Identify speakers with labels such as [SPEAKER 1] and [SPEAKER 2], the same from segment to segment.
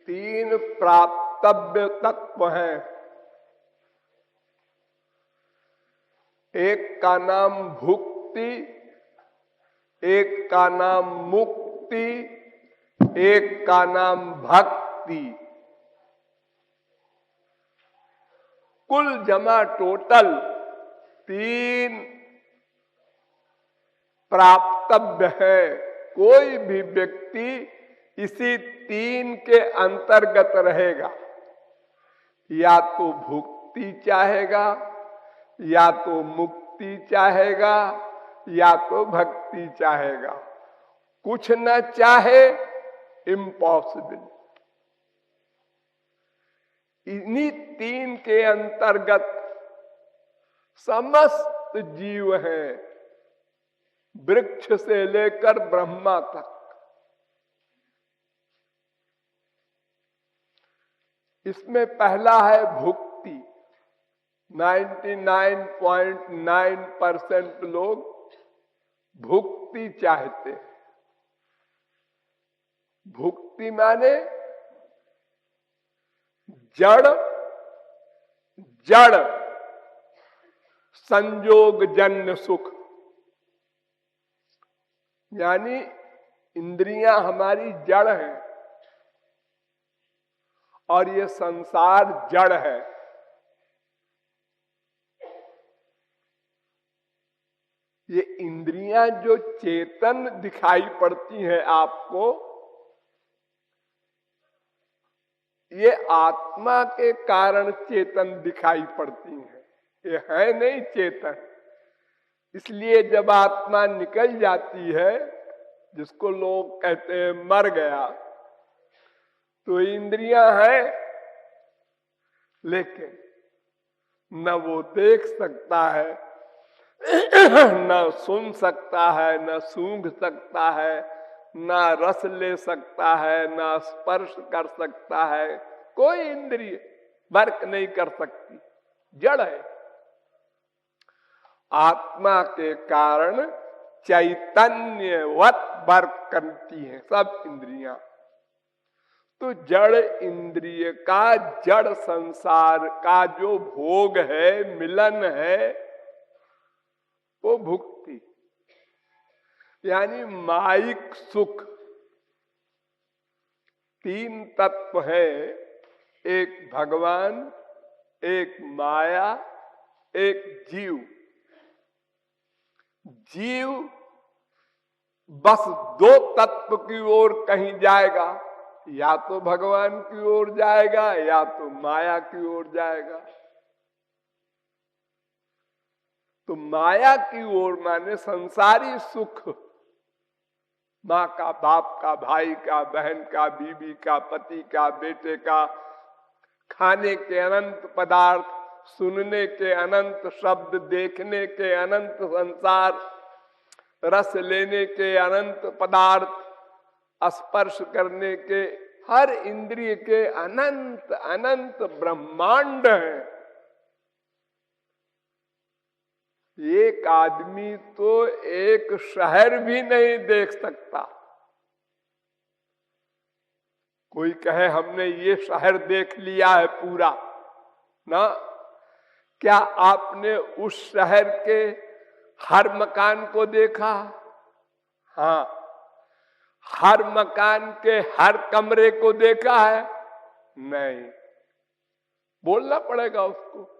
[SPEAKER 1] तीन प्राप्तव्य तत्व हैं। एक का नाम भुक्ति, एक का नाम मुक्ति, एक का नाम भक्ति। कुल जमा टोटल तीन प्राप्तव्य है। कोई भी व्यक्ति इसी तीन के अंतर्गत रहेगा। या तो भुक्ति चाहेगा, या तो मुक्ति चाहेगा, या तो भक्ति चाहेगा। कुछ न चाहे इम्पॉसिबल। इन्हीं तीन के अंतर्गत समस्त जीव हैं, वृक्ष से लेकर ब्रह्मा तक। इसमें पहला है भुक्ति। 99.9% लोग भुक्ति चाहते हैं। भुक्ति माने जड़ जड़ संयोग जन्य सुख। यानी इंद्रियां हमारी जड़ हैं और ये संसार जड़ है। ये इंद्रियां जो चेतन दिखाई पड़ती हैं आपको, ये आत्मा के कारण चेतन दिखाई पड़ती हैं। ये है नहीं चेतन। इसलिए जब आत्मा निकल जाती है, जिसको लोग कहते हैं मर गया, तो इंद्रियां हैं, लेकिन न वो देख सकता है, न सुन सकता है, न सूंघ सकता है, न रस ले सकता है, न स्पर्श कर सकता है। कोई इंद्रिय वर्क नहीं कर सकती, जड़ है। आत्मा के कारण चैतन्यवत वर्क करती हैं सब इंद्रियां। तो जड़ इंद्रिय का, जड़ संसार का जो भोग है, मिलन है, वो भुक्ति। यानी माइक सुख। तीन तत्व है, एक भगवान, एक माया, एक जीव। जीव बस दो तत्व की ओर कहीं जाएगा, या तो भगवान की ओर जाएगा, या तो माया की ओर जाएगा। तो माया की ओर माने संसारी सुख, माँ का, बाप का, भाई का, बहन का, बीवी का, पति का, बेटे का, खाने के अनंत पदार्थ, सुनने के अनंत शब्द, देखने के अनंत संसार, रस लेने के अनंत पदार्थ, स्पर्श करने के हर इंद्रिय के अनंत अनंत ब्रह्मांड है। एक आदमी तो एक शहर भी नहीं देख सकता। कोई कहे हमने ये शहर देख लिया है पूरा ना, क्या आपने उस शहर के हर मकान को देखा? हाँ। हर मकान के हर कमरे को देखा है? नहीं। बोलना पड़ेगा उसको।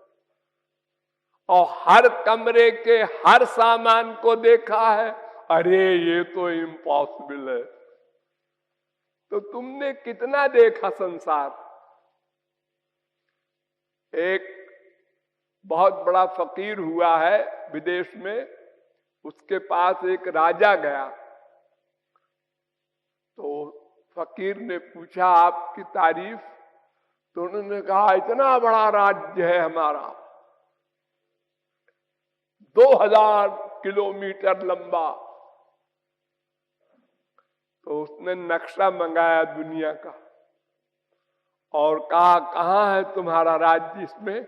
[SPEAKER 1] और हर कमरे के हर सामान को देखा है? अरे ये तो इम्पॉसिबल है। तो तुमने कितना देखा संसार? एक बहुत बड़ा फकीर हुआ है विदेश में, उसके पास एक राजा गया। तो फकीर ने पूछा आपकी तारीफ? तो उन्होंने कहा इतना बड़ा राज्य है हमारा, 2000 किलोमीटर लंबा। तो उसने नक्शा मंगाया दुनिया का और कहा कहाँ है तुम्हारा राज्य इसमें?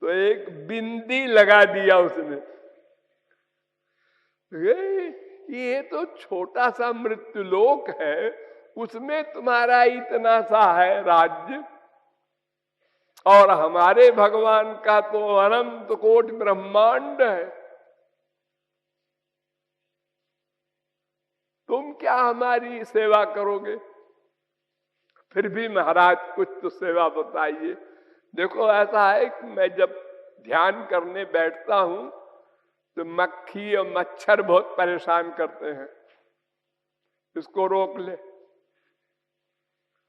[SPEAKER 1] तो एक बिंदी लगा दिया उसने। ये तो छोटा सा मृत्युलोक है, उसमें तुम्हारा इतना सा है राज्य, और हमारे भगवान का तो अनंत कोटि ब्रह्मांड है। तुम क्या हमारी सेवा करोगे? फिर भी महाराज कुछ तो सेवा बताइए। देखो ऐसा है कि मैं जब ध्यान करने बैठता हूं तो मक्खी और मच्छर बहुत परेशान करते हैं, इसको रोक ले।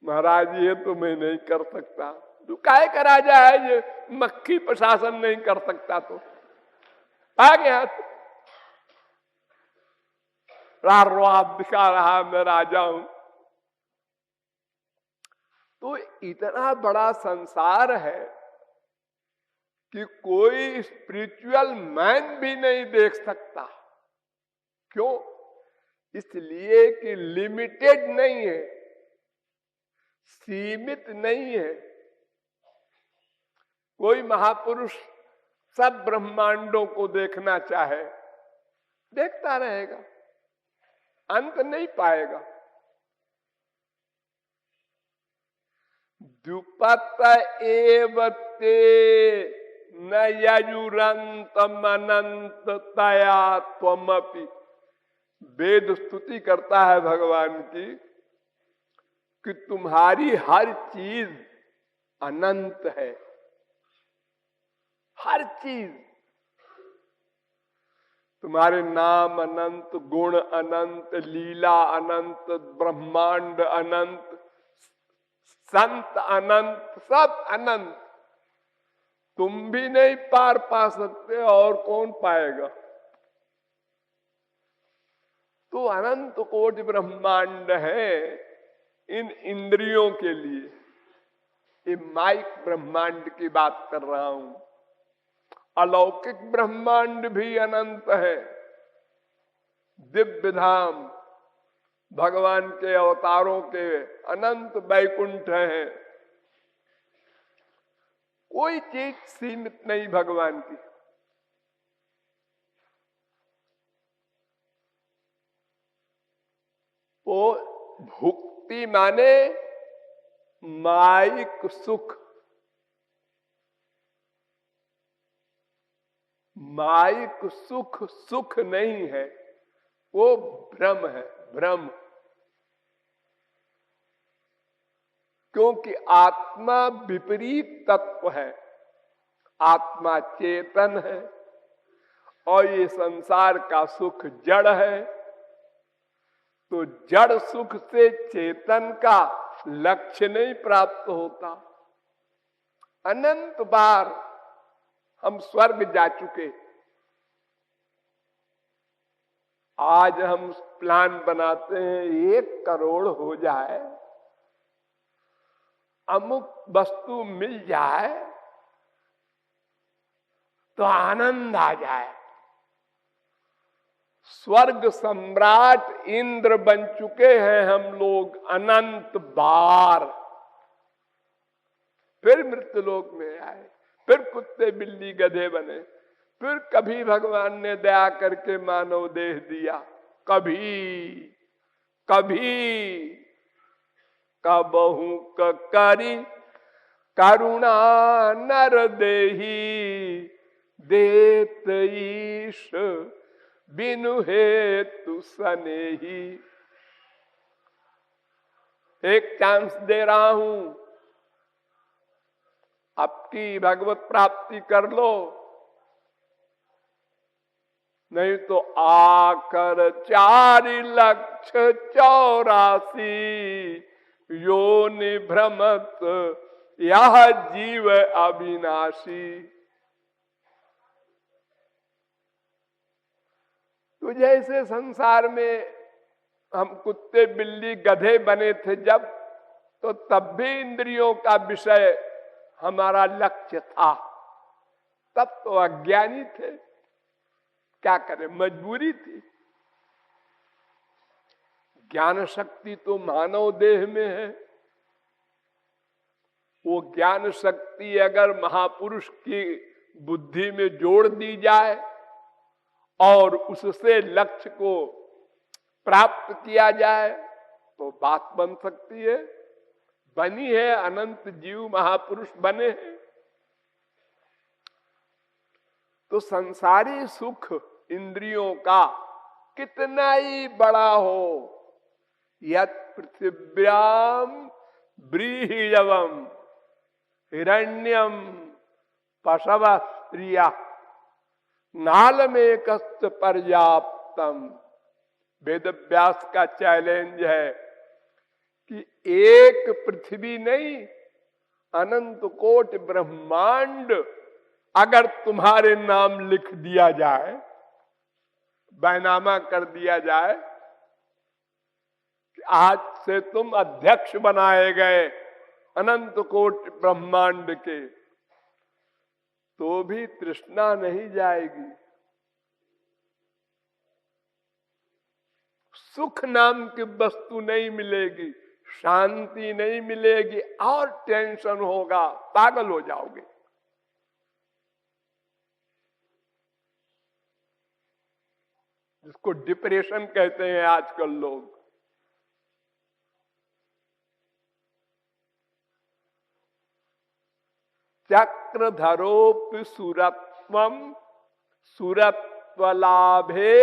[SPEAKER 1] महाराज ये तो मैं नहीं कर सकता। तू काहे का राजा है, ये मक्खी प्रशासन नहीं कर सकता तो आ गया रात दिखा रहा मैं राजा हूं। तो इतना बड़ा संसार है कि कोई स्पिरिचुअल मैन भी नहीं देख सकता। क्यों? इसलिए कि लिमिटेड नहीं है, सीमित नहीं है। कोई महापुरुष सब ब्रह्मांडों को देखना चाहे, देखता रहेगा, अंत नहीं पाएगा। द्युपत एवते न यजुरंतम अनंत तया त्वमपि। वेद स्तुति करता है भगवान की कि तुम्हारी हर चीज अनंत है, हर चीज। तुम्हारे नाम अनंत, गुण अनंत, लीला अनंत, ब्रह्मांड अनंत, संत अनंत, सब अनंत। तुम भी नहीं पार पा सकते, और कौन पाएगा? तो अनंत कोटि ब्रह्मांड है इन इंद्रियों के लिए। ये माइक ब्रह्मांड की बात कर रहा हूं। अलौकिक ब्रह्मांड भी अनंत है। दिव्य धाम भगवान के अवतारों के अनंत वैकुंठ है। कोई चीज सीमित नहीं भगवान की। वो भुक्ति माने माइक सुख, माइक सुख सुख नहीं है, वो भ्रम है, भ्रम। क्योंकि आत्मा विपरीत तत्व है, आत्मा चेतन है, और ये संसार का सुख जड़ है। तो जड़ सुख से चेतन का लक्ष्य नहीं प्राप्त होता। अनंत बार हम स्वर्ग जा चुके। आज हम प्लान बनाते हैं 1 करोड़ हो जाए, अमुक वस्तु मिल जाए तो आनंद आ जाए। स्वर्ग सम्राट इंद्र बन चुके हैं हम लोग अनंत बार। फिर मृत्युलोक में आए, फिर कुत्ते बिल्ली गधे बने, फिर कभी भगवान ने दया करके मानव देह दिया, कभी कभी कबहू करी करुणा नर देही देत ईश बिनु हेतु सनेही। एक चांस दे रहा हूं, आपकी भगवत प्राप्ति कर लो, नहीं तो आकर 4,84,000 योनि भ्रमत यह जीव अविनाशी। तो जैसे संसार में हम कुत्ते बिल्ली गधे बने थे जब, तो तब भी इंद्रियों का विषय हमारा लक्ष्य था। तब तो अज्ञानी थे, क्या करें, मजबूरी थी। ज्ञान शक्ति तो मानव देह में है। वो ज्ञान शक्ति अगर महापुरुष की बुद्धि में जोड़ दी जाए और उससे लक्ष्य को प्राप्त किया जाए तो बात बन सकती है, बनी है, अनंत जीव महापुरुष बने हैं। तो संसारी सुख इंद्रियों का कितना ही बड़ा हो, यत् पृथिव्याम व्रीहियवम हिरण्यम पशव स्त्रिया नालमेक पर्याप्तम। वेद व्यास का चैलेंज है कि एक पृथ्वी नहीं, अनंत कोटि ब्रह्मांड अगर तुम्हारे नाम लिख दिया जाए, बैनामा कर दिया जाए कि आज से तुम अध्यक्ष बनाए गए अनंत कोटि ब्रह्मांड के, तो भी तृष्णा नहीं जाएगी। सुख नाम की वस्तु नहीं मिलेगी, शांति नहीं मिलेगी, और टेंशन होगा, पागल हो जाओगे। जिसको डिप्रेशन कहते हैं आजकल लोग। चक्रधरोपि सुरत्वम सुरत्वलाभे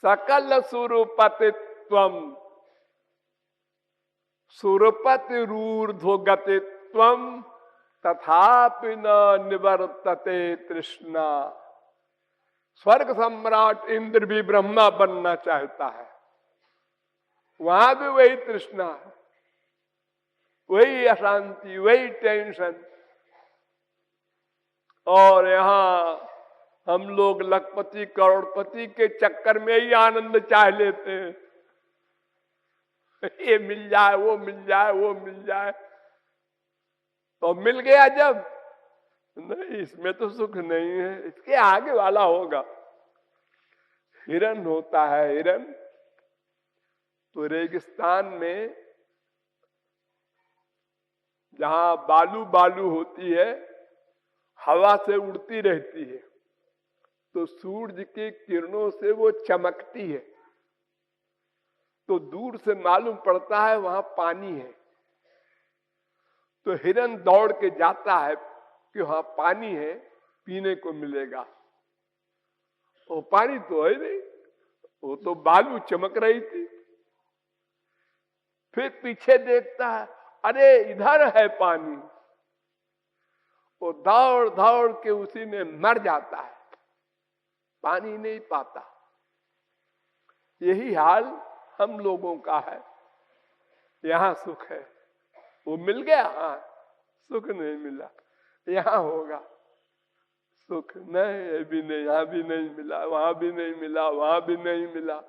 [SPEAKER 1] सकल सुरपतित्वम सुरपतिरूर्ध्वगतित्वम तथापि न निवर्तते तृष्णा। स्वर्ग सम्राट इंद्र भी ब्रह्मा बनना चाहता है, वहां भी वही तृष्णा है, वही अशांति, वही टेंशन। और यहां हम लोग लखपति करोड़पति के चक्कर में ही आनंद चाह लेते हैं, ये मिल जाए, वो मिल जाए, वो मिल जाए। तो मिल गया जब, नहीं इसमें तो सुख नहीं है, इसके आगे वाला होगा। हिरन होता है, हिरन तो रेगिस्तान में जहां बालू बालू होती है, हवा से उड़ती रहती है, तो सूरज की किरणों से वो चमकती है, तो दूर से मालूम पड़ता है वहां पानी है। तो हिरन दौड़ के जाता है कि वहां पानी है, पीने को मिलेगा। वो पानी तो है नहीं, वो तो बालू चमक रही थी। फिर पीछे देखता है, अरे इधर है पानी। वो दौड़ दौड़ के उसी में मर जाता है, पानी नहीं पाता। यही हाल हम लोगों का है। यहां सुख है, वो मिल गया, हाँ, सुख नहीं मिला। यहां होगा सुख, नहीं ये भी नहीं, यहां भी नहीं मिला, वहां भी नहीं मिला, वहां भी नहीं मिला।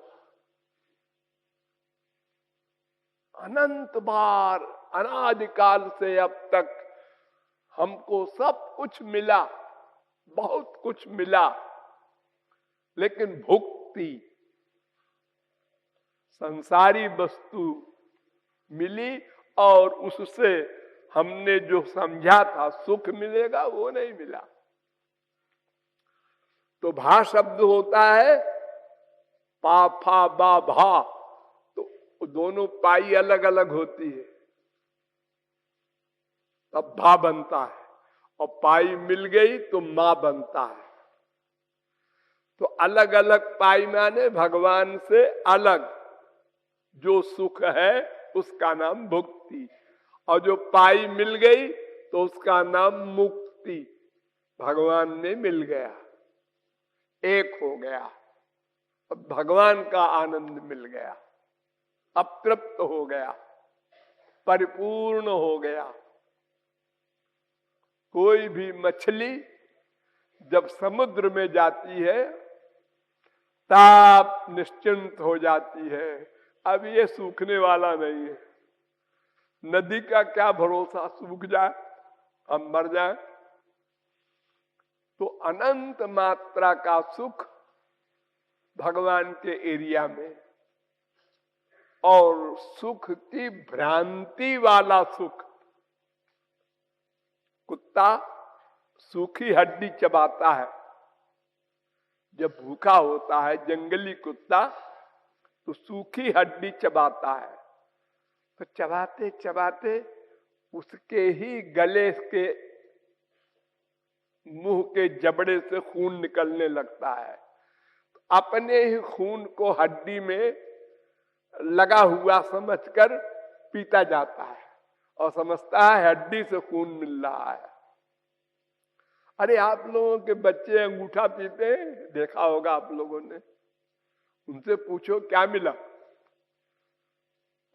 [SPEAKER 1] अनंत बार अनादिकाल से अब तक हमको सब कुछ मिला, बहुत कुछ मिला, लेकिन भुक्ति संसारी वस्तु मिली और उससे हमने जो समझा था सुख मिलेगा, वो नहीं मिला। तो भा शब्द होता है पा फा बा भा, तो दोनों पाई अलग अलग होती है, तब भा बनता है, और पाई मिल गई तो मां बनता है। तो अलग अलग पाई माने भगवान से अलग जो सुख है उसका नाम भुक्ति, और जो पाई मिल गई तो उसका नाम मुक्ति। भगवान में मिल गया, एक हो गया, अब भगवान का आनंद मिल गया, अब तृप्त हो गया, परिपूर्ण हो गया। कोई भी मछली जब समुद्र में जाती है तब निश्चिंत हो जाती है, अब ये सूखने वाला नहीं है। नदी का क्या भरोसा, सूख जाए, हम मर जाए। तो अनंत मात्रा का सुख भगवान के एरिया में, और सुख की भ्रांति वाला सुख। कुत्ता सूखी हड्डी चबाता है, जब भूखा होता है जंगली कुत्ता तो सूखी हड्डी चबाता है, तो चबाते चबाते उसके ही गले के मुंह के जबड़े से खून निकलने लगता है। अपने ही खून को हड्डी में लगा हुआ समझकर पीता जाता है और समझता है हड्डी से खून मिल रहा है। अरे आप लोगों के बच्चे अंगूठा पीते हैं, देखा होगा आप लोगों ने, उनसे पूछो क्या मिला,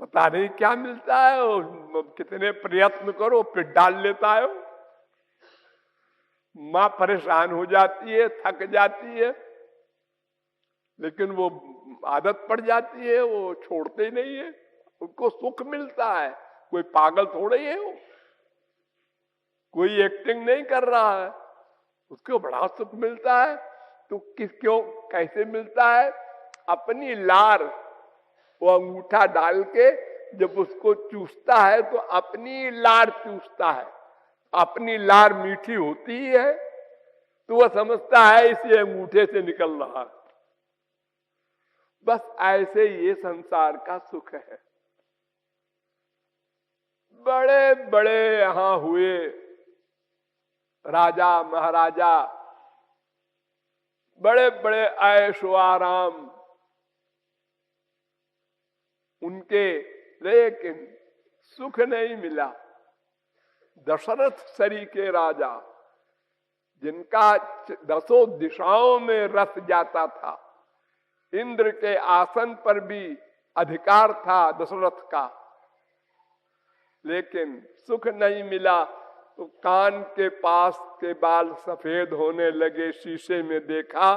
[SPEAKER 1] पता नहीं क्या मिलता है, और कितने प्रयत्न करो फिर डाल लेता है। मां परेशान हो जाती है, थक जाती है, लेकिन वो आदत पड़ जाती है, वो छोड़ते ही नहीं है, उनको सुख मिलता है। कोई पागल थोड़े ही है वो, कोई एक्टिंग नहीं कर रहा है, उसको बड़ा सुख मिलता है। तो क्यों, कैसे मिलता है? अपनी लार वो अंगूठा डाल के जब उसको चूसता है तो अपनी लार चूसता है। अपनी लार मीठी होती है तो वह समझता है इसे अंगूठे से निकल रहा है। बस ऐसे ये संसार का सुख है। बड़े बड़े यहां हुए राजा महाराजा, बड़े बड़े ऐशो आराम उनके, लेकिन सुख नहीं मिला। दशरथ सरी के राजा, जिनका 10 दिशाओं में रस जाता था, इंद्र के आसन पर भी अधिकार था दशरथ का, लेकिन सुख नहीं मिला। तो कान के पास के बाल सफेद होने लगे, शीशे में देखा,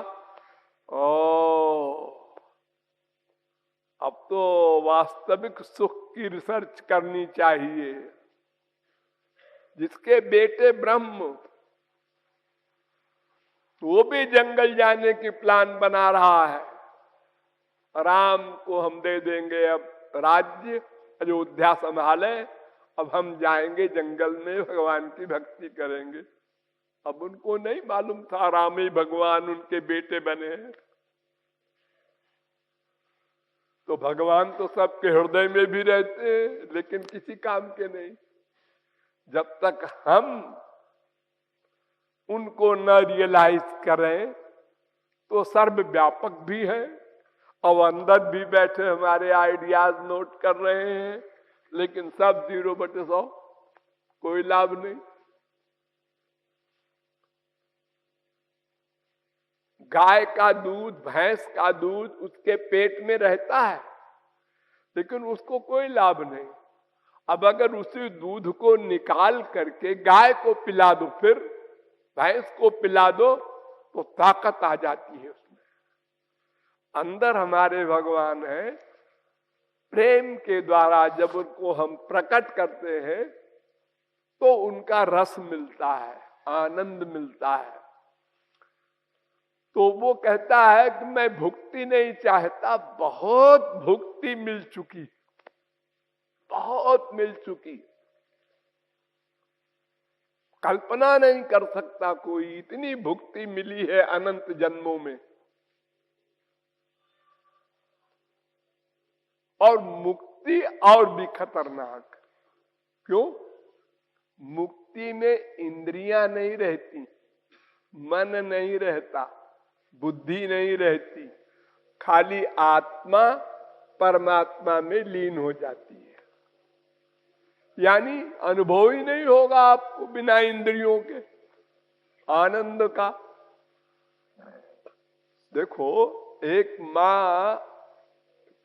[SPEAKER 1] ओ अब तो वास्तविक सुख की रिसर्च करनी चाहिए। जिसके बेटे ब्रह्म, वो भी जंगल जाने की प्लान बना रहा है। राम को हम दे देंगे अब राज्य, अयोध्या संभाले, अब हम जाएंगे जंगल में, भगवान की भक्ति करेंगे। अब उनको नहीं मालूम था राम ही भगवान उनके बेटे बने हैं। तो भगवान तो सबके हृदय में भी रहते हैं, लेकिन किसी काम के नहीं। जब तक हम उनको न रियलाइज करें तो सर्वव्यापक भी है, और अंदर भी बैठे हमारे आइडियाज नोट कर रहे हैं, लेकिन सब 0/100, कोई लाभ नहीं। गाय का दूध, भैंस का दूध उसके पेट में रहता है, लेकिन उसको कोई लाभ नहीं। अब अगर उसी दूध को निकाल करके गाय को पिला दो, फिर भैंस को पिला दो, तो ताकत आ जाती है उसमें। अंदर हमारे भगवान है, प्रेम के द्वारा जब उनको हम प्रकट करते हैं तो उनका रस मिलता है, आनंद मिलता है। तो वो कहता है कि मैं भुक्ति नहीं चाहता, बहुत भुक्ति मिल चुकी, बहुत मिल चुकी, कल्पना नहीं कर सकता कोई, इतनी भुक्ति मिली है अनंत जन्मों में। और मुक्ति और भी खतरनाक, क्यों? मुक्ति में इंद्रियां नहीं रहती, मन नहीं रहता, बुद्धि नहीं रहती, खाली आत्मा परमात्मा में लीन हो जाती है। यानी अनुभव ही नहीं होगा आपको बिना इंद्रियों के आनंद का। देखो, एक माँ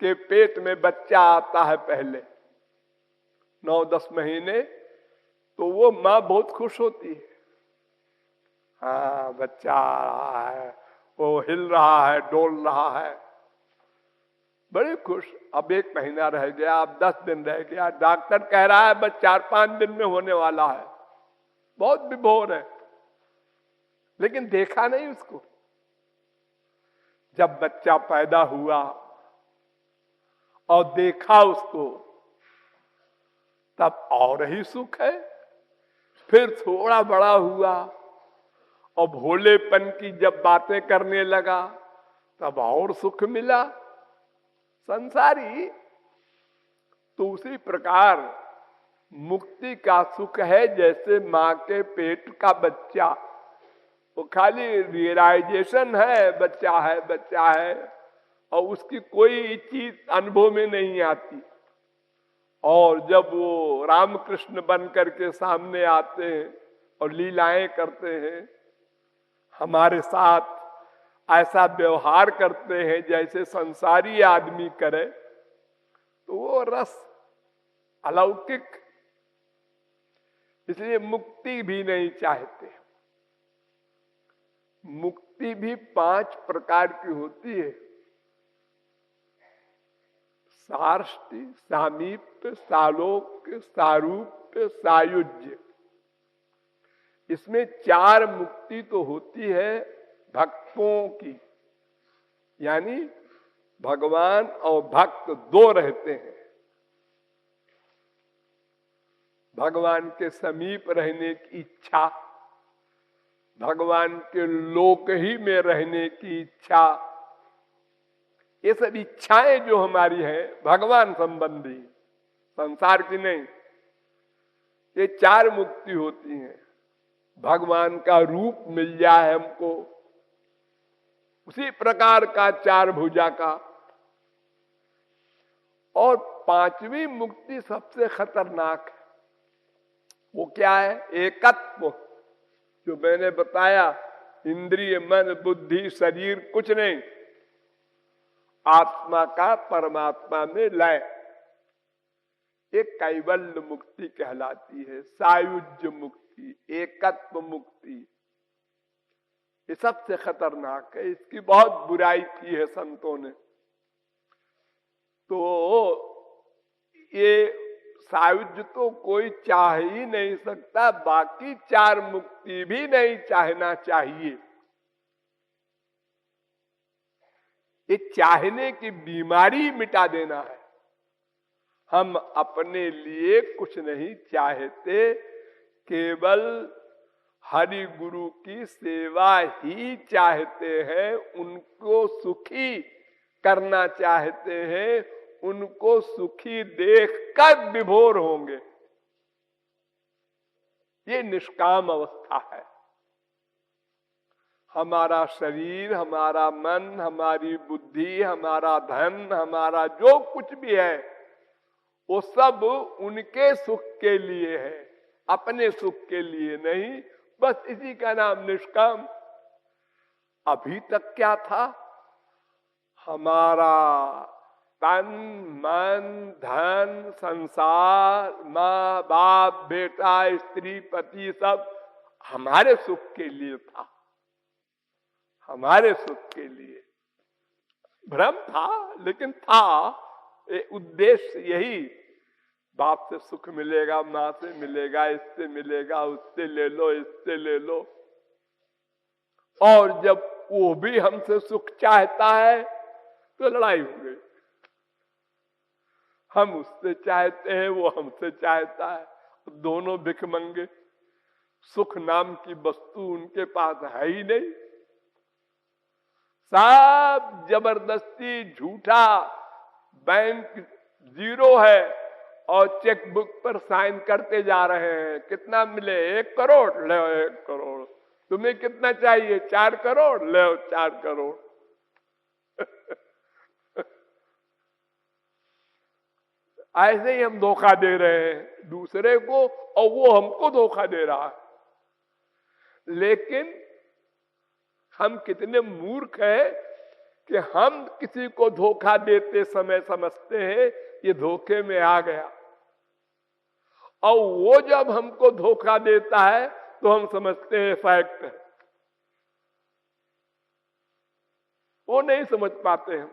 [SPEAKER 1] के पेट में बच्चा आता है पहले 9-10 महीने, तो वो माँ बहुत खुश होती है। हाँ, बच्चा आ रहा है, वो हिल रहा है, डोल रहा है, बड़े खुश। अब 1 महीना रह गया, अब 10 दिन रह गया, डॉक्टर कह रहा है बस 4-5 दिन में होने वाला है, बहुत विभोर है, लेकिन देखा नहीं उसको। जब बच्चा पैदा हुआ और देखा उसको, तब और ही सुख है। फिर थोड़ा बड़ा हुआ और भोलेपन की जब बातें करने लगा, तब और सुख मिला। संसारी तो उसी प्रकार मुक्ति का सुख है जैसे माँ के पेट का बच्चा, वो खाली रियलाइजेशन है बच्चा है बच्चा है, और उसकी कोई चीज अनुभव में नहीं आती। और जब वो रामकृष्ण बन करके सामने आते हैं और लीलाएं करते हैं, हमारे साथ ऐसा व्यवहार करते हैं जैसे संसारी आदमी करे, तो वो रस अलौकिक। इसलिए मुक्ति भी नहीं चाहते। मुक्ति भी 5 प्रकार की होती है: सार्ष्टि, सामीप्य, सालोक्य, सारूप्य, सायुज्य। इसमें 4 मुक्ति तो होती है भक्तों की, यानी भगवान और भक्त 2 रहते हैं। भगवान के समीप रहने की इच्छा, भगवान के लोक ही में रहने की इच्छा, ये सब इच्छाएं जो हमारी हैं भगवान संबंधी, संसार की नहीं। ये 4 मुक्ति होती हैं। भगवान का रूप मिल जाए हमको, उसी प्रकार का 4 भुजा का। और 5वीं मुक्ति सबसे खतरनाक है। वो क्या है? एकत्व। जो मैंने बताया, इंद्रिय, मन, बुद्धि, शरीर कुछ नहीं, आत्मा का परमात्मा में लय, ये कैवल्य मुक्ति कहलाती है। सायुज्य मुक्ति, एकत्व मुक्ति, ये सबसे खतरनाक है। इसकी बहुत बुराई की है संतों ने। तो ये सायुज्य तो कोई चाह ही नहीं सकता, बाकी 4 मुक्ति भी नहीं चाहना चाहिए। ये चाहने की बीमारी मिटा देना है। हम अपने लिए कुछ नहीं चाहते, केवल हरि गुरु की सेवा ही चाहते हैं, उनको सुखी करना चाहते हैं, उनको सुखी देखकर विभोर होंगे। ये निष्काम अवस्था है। हमारा शरीर, हमारा मन, हमारी बुद्धि, हमारा धन, हमारा जो कुछ भी है, वो सब उनके सुख के लिए है, अपने सुख के लिए नहीं। बस इसी का नाम निष्काम। अभी तक क्या था? हमारा तन, मन, धन, संसार, माँ बाप, बेटा, स्त्री, पति, सब हमारे सुख के लिए था, हमारे सुख के लिए। भ्रम था, लेकिन था। उद्देश्य यही, बाप से सुख मिलेगा, माँ से मिलेगा, इससे मिलेगा, उससे ले लो, इससे ले लो। और जब वो भी हमसे सुख चाहता है तो लड़ाई हो गई। हम उससे चाहते हैं, वो हमसे चाहता है, दोनों भिखमंगे। सुख नाम की वस्तु उनके पास है ही नहीं। सब जबरदस्ती झूठा, बैंक 0 है और चेकबुक पर साइन करते जा रहे हैं। कितना मिले? 1 करोड़, ले 1 करोड़। तुम्हें कितना चाहिए? 4 करोड़, ले 4 करोड़। ऐसे ही हम धोखा दे रहे हैं दूसरे को, और वो हमको धोखा दे रहा है। लेकिन हम कितने मूर्ख हैं कि हम किसी को धोखा देते समय समझते हैं ये धोखे में आ गया, और वो जब हमको धोखा देता है तो हम समझते हैं फैक्ट है। वो नहीं समझ पाते हम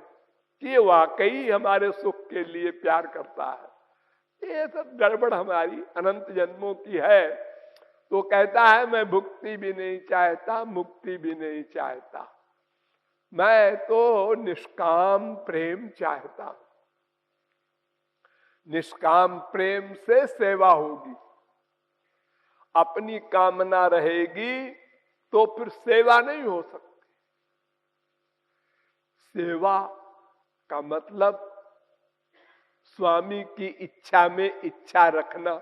[SPEAKER 1] कि ये वाकई हमारे सुख के लिए प्यार करता है। ये सब गड़बड़ हमारी अनंत जन्मों की है। तो कहता है मैं भुक्ति भी नहीं चाहता, मुक्ति भी नहीं चाहता, मैं तो निष्काम प्रेम चाहता। निष्काम प्रेम से सेवा होगी। अपनी कामना रहेगी तो फिर सेवा नहीं हो सकती। सेवा का मतलब स्वामी की इच्छा में इच्छा रखना।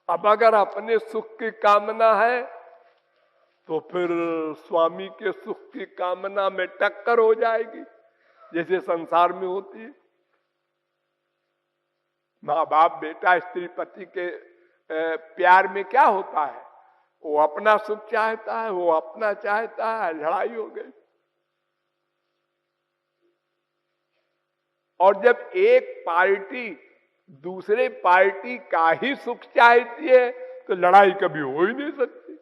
[SPEAKER 1] अब अगर अपने सुख की कामना है तो फिर स्वामी के सुख की कामना में टक्कर हो जाएगी, जैसे संसार में होती है। माँ बाप बेटा स्त्री पति के प्यार में क्या होता है, वो अपना सुख चाहता है, वो अपना चाहता है, लड़ाई हो गई। और जब एक पार्टी दूसरे पार्टी का ही सुख चाहती है तो लड़ाई कभी हो ही नहीं सकती।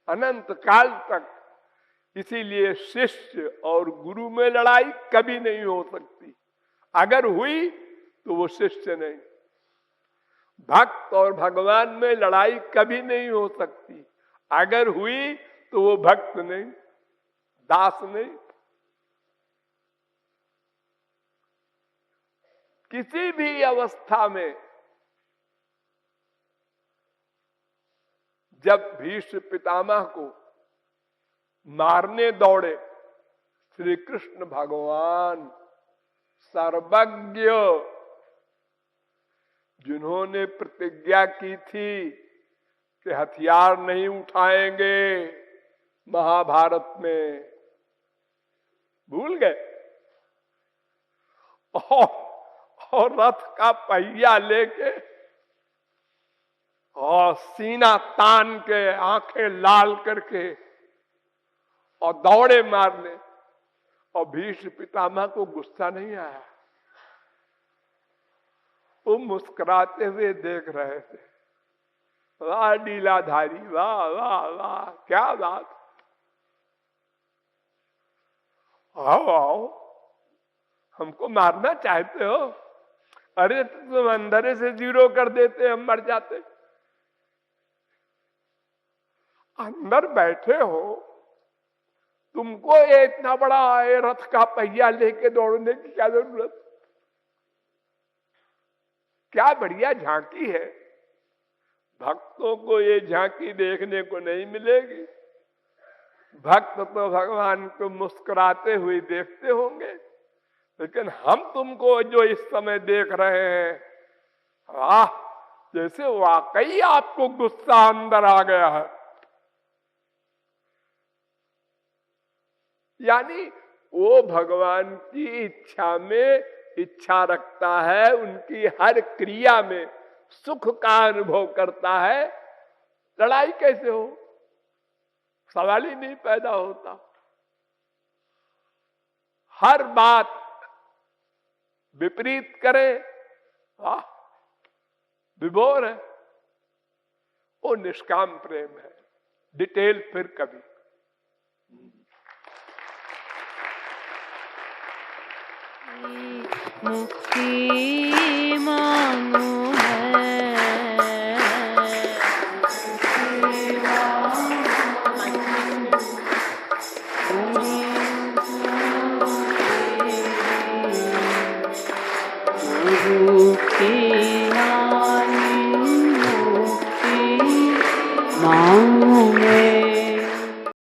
[SPEAKER 1] अनंत काल तक इसीलिए शिष्य और गुरु में लड़ाई कभी नहीं हो सकती। अगर हुई तो वो शिष्य नहीं। भक्त और भगवान में लड़ाई कभी नहीं हो सकती। अगर हुई तो वो भक्त नहीं, दास नहीं। किसी भी अवस्था में जब भीष्म पितामह को मारने दौड़े, श्री कृष्ण भगवान सर्वज्ञ, जिन्होंने प्रतिज्ञा की थी कि हथियार नहीं उठाएंगे महाभारत में, भूल गए और रथ का पहिया लेके और सीना तान के आंखें लाल करके और दौड़े मारने। और भीष्म पितामह को गुस्सा नहीं आया, वो मुस्कुराते हुए देख रहे थे। वाह लीलाधारी, वाह वाह वाह, क्या बात। आओ आओ, हमको मारना चाहते हो? अरे तुम अंदर से 0 कर देते, हम मर जाते। अंदर बैठे हो, तुमको ये इतना बड़ा रथ का पहिया लेके दौड़ने की क्या जरूरत? क्या बढ़िया झांकी है। भक्तों को ये झांकी देखने को नहीं मिलेगी। भक्त तो भगवान को मुस्कुराते हुए देखते होंगे, लेकिन हम तुमको जो इस समय देख रहे हैं, वाह, जैसे वाकई आपको गुस्सा अंदर आ गया है। यानी वो भगवान की इच्छा में इच्छा रखता है, उनकी हर क्रिया में सुख का अनुभव करता है। लड़ाई कैसे हो, सवाल ही नहीं पैदा होता। हर बात विपरीत करे, वाह, विभोर है। वो निष्काम प्रेम है। डिटेल फिर कभी।
[SPEAKER 2] मुक्ति मांगो